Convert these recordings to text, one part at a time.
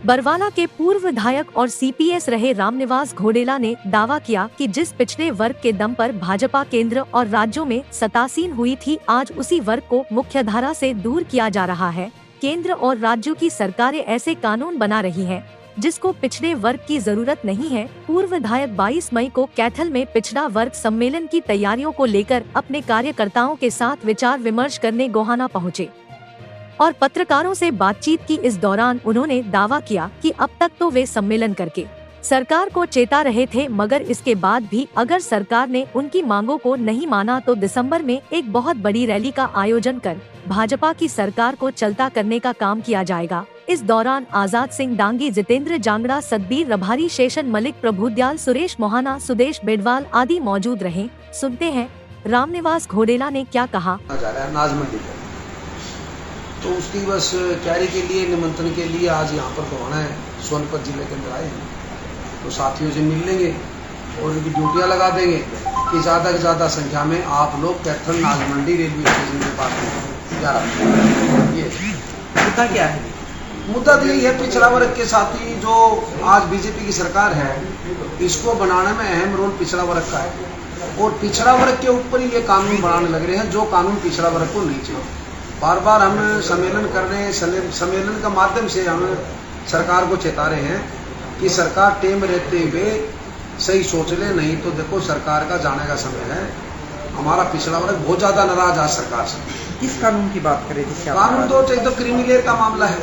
बरवाला के पूर्व विधायक और सीपीएस रहे रामनिवास घोडेला ने दावा किया कि जिस पिछड़े वर्ग के दम पर भाजपा केंद्र और राज्यों में सत्तासीन हुई थी, आज उसी वर्ग को मुख्यधारा से दूर किया जा रहा है। केंद्र और राज्यों की सरकारें ऐसे कानून बना रही हैं, जिसको पिछड़े वर्ग की जरूरत नहीं है। पूर्व विधायक 22 मई को कैथल में पिछड़ा वर्ग सम्मेलन की तैयारियों को लेकर अपने कार्यकर्ताओं के साथ विचार विमर्श करने गोहाना पहुँचे और पत्रकारों से बातचीत की। इस दौरान उन्होंने दावा किया कि अब तक तो वे सम्मेलन करके सरकार को चेता रहे थे, मगर इसके बाद भी अगर सरकार ने उनकी मांगों को नहीं माना तो दिसंबर में एक बहुत बड़ी रैली का आयोजन कर भाजपा की सरकार को चलता करने का काम किया जाएगा। इस दौरान आजाद सिंह डांगी, जितेंद्र जांगड़ा, सतबीर रभारी, शेषन मलिक, प्रभुदयाल, सुरेश मोहाना, सुदेश बेडवाल आदि मौजूद रहे। सुनते हैं रामनिवास घोडेला ने क्या कहा। तो उसकी बस तैयारी के लिए, निमंत्रण के लिए आज यहाँ पर पहुँचना है। सोनभद्र जिले के अंदर आए हैं, तो साथियों से मिल लेंगे और उनकी ड्यूटियाँ लगा देंगे कि ज़्यादा से ज़्यादा संख्या में आप लोग कैथल नागमंडी रेलवे स्टेशन के पास में। ये मुद्दा क्या है? मुद्दा तो यही है, पिछड़ा वर्ग के साथी जो आज बीजेपी की सरकार है, इसको बनाने में अहम रोल पिछड़ा वर्ग का है और पिछड़ा वर्ग के ऊपर ही ये कानून बनाने लग रहे हैं, जो कानून पिछड़ा वर्ग को नहीं चाहिए। बार बार हम सम्मेलन कर रहे हैं, सम्मेलन का माध्यम से हम सरकार को चेता रहे हैं कि सरकार टेम रहते हुए सही सोच ले, नहीं तो देखो सरकार का जाने का समय है। हमारा पिछड़ा वर्ग बहुत ज्यादा नाराज आज सरकार से। किस कानून की बात करें? कानून तो एक तो क्रिमिनल का मामला है,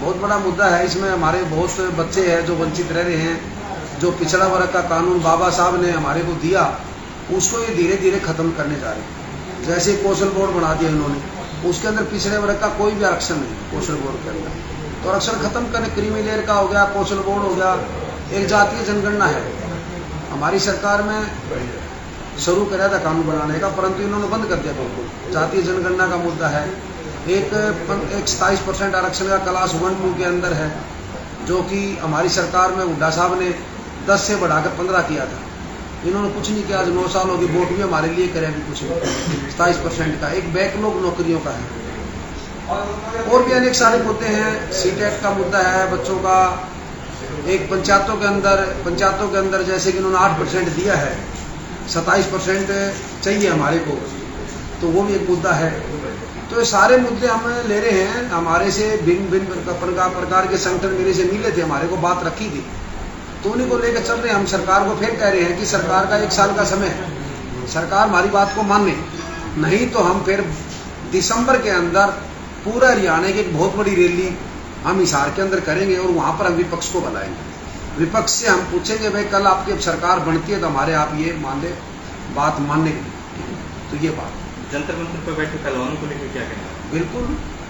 बहुत बड़ा मुद्दा है। इसमें हमारे बहुत बच्चे हैं जो वंचित रह रहे हैं। जो पिछड़ा वर्ग का कानून बाबा साहब ने हमारे को दिया, उसको ये धीरे धीरे खत्म करने जा रहे हैं। जैसे कौशल बोर्ड बना दिया इन्होंने, उसके अंदर पिछड़े वर्ग का कोई भी आरक्षण नहीं कौशल बोर्ड के अंदर, तो आरक्षण खत्म करने, क्रीमी लेयर का हो गया, कौशल बोर्ड हो गया। एक जातीय जनगणना है, हमारी सरकार में शुरू कराया था कानून बनाने का, परंतु इन्होंने बंद कर दिया बिल्कुल। जातीय जनगणना का मुद्दा है। एक 27% आरक्षण का क्लास 1-2 के अंदर है, जो कि हमारी सरकार में हुड्डा साहब ने 10 से बढ़ाकर 15 किया था। इन्होंने कुछ नहीं किया। आज 9 साल हो गए, वोट भी हमारे लिए करे अभी कुछ नहीं। 27% का एक बैकलॉग नौकरियों का है और भी अनेक सारे मुद्दे हैं। सीटेट का मुद्दा है बच्चों का। एक पंचायतों के अंदर जैसे कि इन्होंने 8% दिया है, 27% चाहिए हमारे को, तो वो भी एक मुद्दा है। तो ये सारे मुद्दे हम ले रहे हैं। हमारे से भिन्न प्रकार के संगठन मेरे से मिले थे, हमारे को बात रखी थी, तो उन्हीं को लेकर चल रहे हैं। हम सरकार को फिर कह रहे हैं कि सरकार का 1 साल का समय है, सरकार हमारी बात को माने, नहीं तो हम फिर दिसंबर के अंदर पूरा हरियाणा की एक बहुत बड़ी रैली हम हिसार के अंदर करेंगे और वहां पर हम विपक्ष को बुलाएंगे। विपक्ष से हम पूछेंगे, भाई कल आपकी सरकार बनती है तो हमारे आप ये मान ले, बात मानने के लिए। तो ये बात जंतर मंत्र पर बैठे पहलवानों को लेकर क्या कहना है? बिल्कुल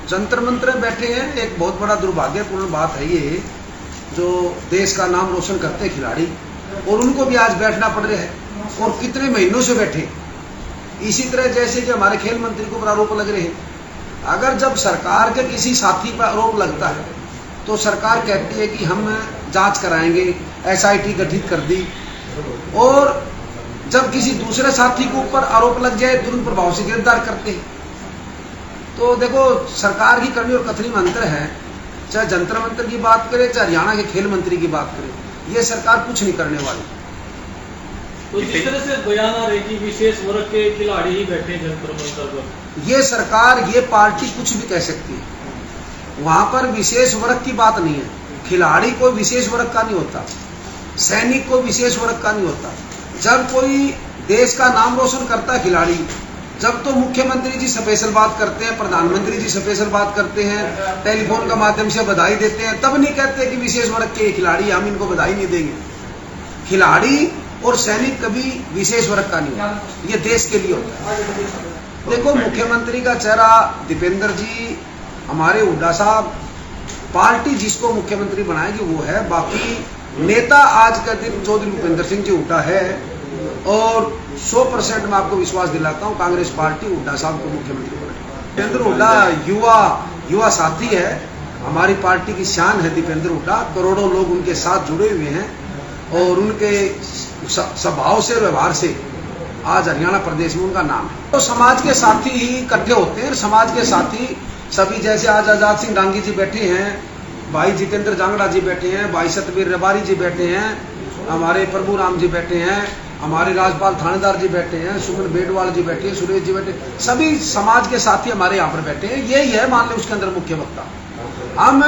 जंतर मंत्र बैठे हैं। एक बहुत बड़ा दुर्भाग्यपूर्ण बात है ये, जो देश का नाम रोशन करते हैं खिलाड़ी, और उनको भी आज बैठना पड़ रहा है और कितने महीनों से बैठे। इसी तरह जैसे कि हमारे खेल मंत्री को आरोप लग रहे हैं। अगर जब सरकार के किसी साथी पर आरोप लगता है तो सरकार कहती है कि हम जांच कराएंगे, एसआईटी गठित कर दी, और जब किसी दूसरे साथी के ऊपर आरोप लग जाए तुरंत प्रभाव से गिरफ्तार करते हैं। तो देखो सरकार की करनी और कथनी में अंतर है। चाहे जंतर मंत्र की बात करें, चाहे हरियाणा के खेल मंत्री की बात करें, ये सरकार कुछ नहीं करने वाली। तो जिस तरह से बयान आ रही कि विशेष वर्ग के खिलाड़ी ही बैठे जंतर मंत्र पर, ये सरकार, ये पार्टी कुछ भी कह सकती है। वहां पर विशेष वर्ग की बात नहीं है। खिलाड़ी कोई विशेष वर्ग का नहीं होता, सैनिक कोई विशेष वर्ग का नहीं होता। जब कोई देश का नाम रोशन करता है खिलाड़ी, जब तो मुख्यमंत्री जी स्पेशल बात करते हैं, प्रधानमंत्री जी स्पेशल बात करते हैं, टेलीफोन का माध्यम से बधाई देते हैं, तब नहीं कहते कि विशेष वर्ग के खिलाड़ी, हम इनको बधाई नहीं देंगे। खिलाड़ी और सैनिक कभी विशेष वर्ग का नहीं होता, ये देश के लिए होता है। देखो मुख्यमंत्री का चेहरा दीपेंद्र जी, हमारे हुड्डा साहब, पार्टी जिसको मुख्यमंत्री बनाएगी वो है। बाकी नेता आज का दिन चौधरी भूपेंद्र सिंह जी हुड्डा है, और 100% मैं आपको विश्वास दिलाता हूं कांग्रेस पार्टी हुड्डा साहब को मुख्यमंत्री बनाएगी। दीपेंद्र हुड्डा युवा साथी है, हमारी पार्टी की शान है। दीपेंद्र हुड्डा, करोड़ों लोग उनके साथ जुड़े हुए हैं और उनके स्वभाव से, व्यवहार से आज हरियाणा प्रदेश में उनका नाम है। तो समाज के साथी ही इकट्ठे होते हैं। समाज के साथी सभी, जैसे आज आजाद सिंह डांगी जी बैठे हैं, भाई जितेंद्र जांगड़ा जी बैठे हैं, भाई सतबीर रबारी जी बैठे हैं, हमारे प्रभु राम जी बैठे हैं, हमारे राजपाल थानेदार जी बैठे हैं, सुमन बेडवाल जी बैठे हैं, सुरेश जी बैठे, सभी समाज के साथी हमारे यहाँ पर बैठे हैं। यही है मान लो उसके अंदर मुख्य वक्ता। हम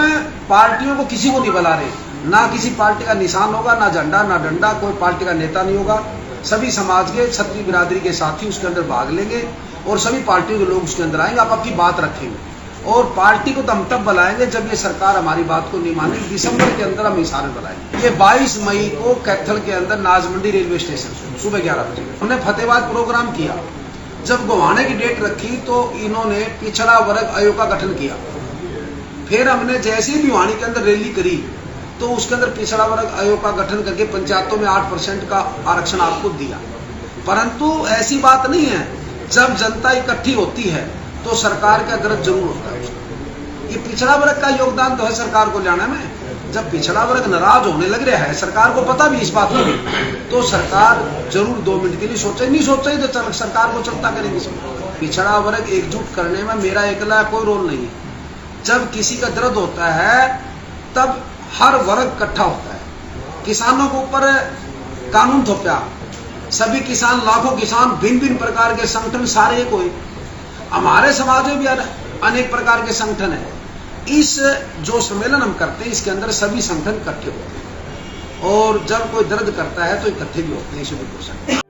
पार्टियों को किसी को नहीं बुला रहे, ना किसी पार्टी का निशान होगा, ना झंडा ना डंडा, कोई पार्टी का नेता नहीं होगा। सभी समाज के क्षत्रिय बिरादरी के साथी उसके अंदर भाग लेंगे और सभी पार्टियों के लोग उसके अंदर आएंगे। आप अपनी बात रखेंगे और पार्टी को तो हम तब बुलाएंगे जब ये सरकार हमारी बात को नहीं मानेगी। दिसंबर के अंदर हम इशारे बुलाएंगे। ये 22 मई को कैथल के अंदर नाजमंडी रेलवे स्टेशन सुबह 11 बजे हमने फतेहबाद प्रोग्राम किया। जब गुवाहाटी की डेट रखी तो इन्होंने पिछड़ा वर्ग आयोग का गठन किया। फिर हमने जैसे ही भिवानी के अंदर रैली करी तो उसके अंदर पिछड़ा वर्ग आयोग का गठन करके पंचायतों में 8% का आरक्षण आपको दिया। परंतु ऐसी बात नहीं है, जब जनता इकट्ठी होती है तो सरकार का दर्द जरूर होता है। ये पिछड़ा वर्ग का योगदान तो है सरकार को लाने में। जब पिछड़ा वर्ग नाराज होने लग रहा है, सरकार को पता भी इस बात की, तो सरकार जरूर 2 मिनट के लिए सोचे, नहीं सोचे तो सरकार को चलता करेगी। पिछड़ा वर्ग एकजुट करने में मेरा अकेला कोई रोल नहीं है। जब किसी का दर्द होता है तब हर वर्ग इकट्ठा होता है। किसानों के ऊपर कानून थोपा, सभी किसान, लाखों किसान, भिन्न भिन्न प्रकार के संगठन सारे एक हुए। हमारे समाज में भी अनेक प्रकार के संगठन है। इस जो सम्मेलन हम करते हैं इसके अंदर सभी संगठन इकट्ठे होते हैं और जब कोई दर्द करता है तो इकट्ठे भी होते हैं।